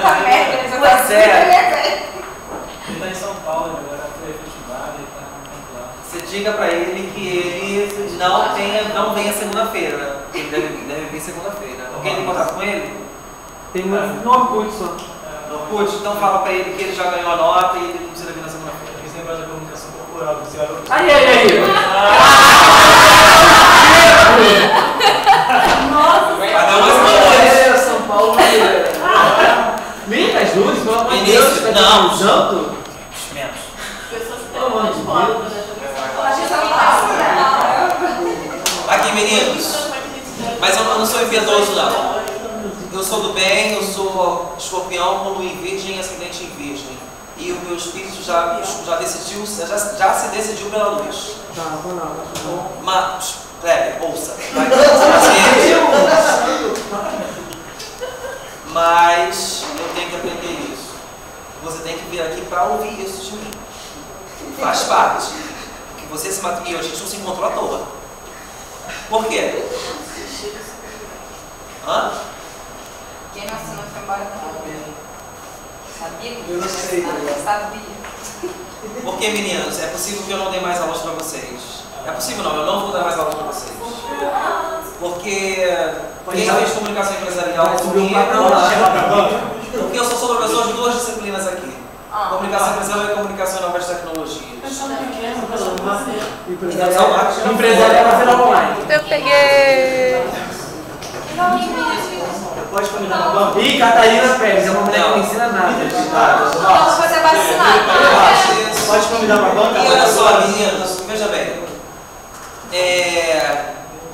Puta merda, ele já Pois é. Ele tá em São Paulo, agora foi festival, ele tá lá. Você diga pra ele que ele não venha segunda-feira. Ele deve vir segunda-feira. Alguém tem contato com ele? Tem no Orkut só. No Orkut? Então fala pra ele que ele já ganhou a nota e ele não precisa vir na segunda-feira. Esse negócio da comunicação corporal, você olha. Aí! Nossa, Cada um escolhe. São Paulo. Liga as luzes, pelo amor de Deus. Não. Janto? Menos. pessoas que Pelo amor de Deus. a gente tá passando. Aqui, meninos. Mas eu não sou impiedoso, não. Eu sou do bem, eu sou escorpião com lua em virgem e ascendente em virgem. E o meu espírito já se decidiu pela luz. Mas, ouça. Mas eu tenho que aprender isso. Você tem que vir aqui para ouvir isso de mim. Faz parte. Que você se matou e a gente não se encontrou à toa. Por quê? Hã? Quem não assinou foi embora não. Sabia que Eu não sei. Sabia. Porque, meninos, é possível que eu não dê mais aulas para vocês. É possível não, eu não vou dar mais aulas para vocês. Porque quem fez comunicação empresarial comigo, porque eu sou professor de 2 disciplinas aqui. Comunicação empresarial e comunicação e novas tecnologias. Empresário é pra virar online. Eu peguei. Pode convidar uma banca? Ih, Catarina Pérez, é uma mulher que não ensina nada. Então você vai vacinar. Eu acho isso. Pode convidar uma banca? E olha só, meninos, veja bem.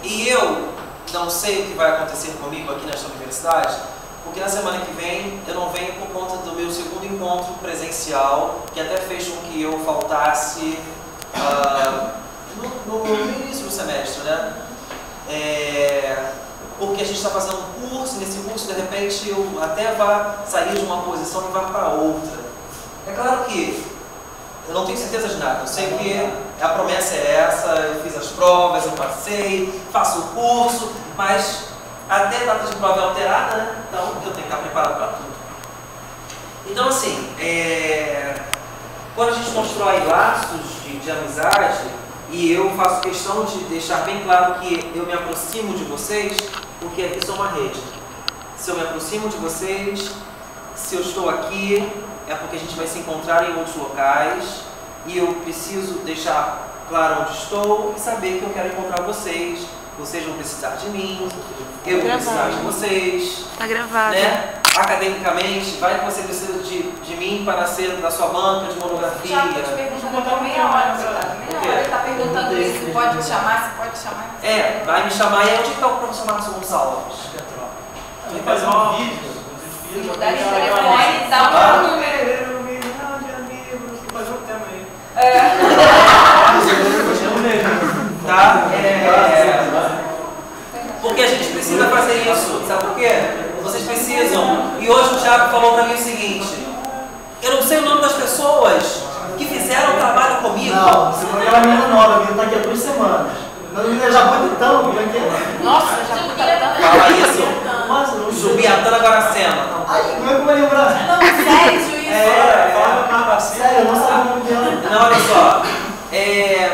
E eu não sei o que vai acontecer comigo aqui nesta universidade, porque na semana que vem eu não venho por conta do meu segundo encontro presencial, que até fez com que eu faltasse no início do semestre, né? Porque a gente está fazendo um curso, nesse curso de repente eu até vá sair de uma posição e vá para outra. É claro que eu não tenho certeza de nada, eu sei que a promessa é essa, eu fiz as provas, eu passei, faço o curso, mas até a data de prova é alterada, né? Então eu tenho que estar preparado para tudo. Então assim, quando a gente constrói laços de amizade, e eu faço questão de deixar bem claro que eu me aproximo de vocês, porque aqui sou uma rede. Se eu me aproximo de vocês, se eu estou aqui, é porque a gente vai se encontrar em outros locais e eu preciso deixar claro onde estou e saber que eu quero encontrar vocês. Vocês vão precisar de mim, eu vou precisar de vocês. Tá gravado. Né? Academicamente, vai que você precisa de mim para ser da sua banca de monografia. Já tô te perguntando há meia hora. Ele está perguntando isso, pode te chamar, se pode chamar. Vai me chamar. E aí, onde está o professor Marcos Gonçalves? Tem que fazer um vídeo. Mudar de telefone e dar um número. Fazer um tema aí. Tá? Porque a gente precisa fazer isso. Sabe por quê? Vocês precisam. E hoje o Thiago falou para mim o seguinte: eu não sei o nome das pessoas que fizeram o trabalho comigo. Não, você foi aquela menina nova, a menina está aqui há 2 semanas. A menina já foi tão, Nossa, já foi tanto. Fala isso. Nossa, não sei. Jubiatã Guaracema. Ai, como é que eu vou lembrar? Não, sério, juiz. Sério, eu não sabia o nome dela. Não, olha só.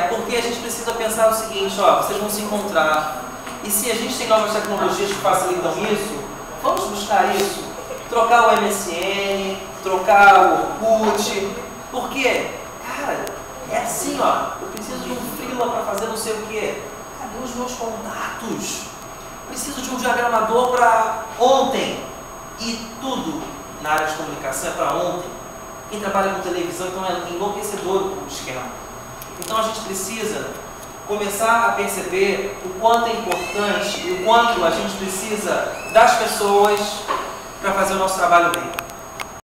Porque a gente precisa pensar o seguinte, ó, vocês vão se encontrar. E se a gente tem novas tecnologias que facilitam isso, vamos buscar isso. Trocar o MSN, trocar o Orkut. Porque, cara, é assim, ó. Eu preciso de um freela para fazer não sei o quê. Cadê os meus contatos? Preciso de um diagramador para ontem. E tudo na área de comunicação é para ontem. Quem trabalha com televisão, então é enlouquecedor o esquema. Então a gente precisa começar a perceber o quanto é importante e o quanto a gente precisa das pessoas para fazer o nosso trabalho bem.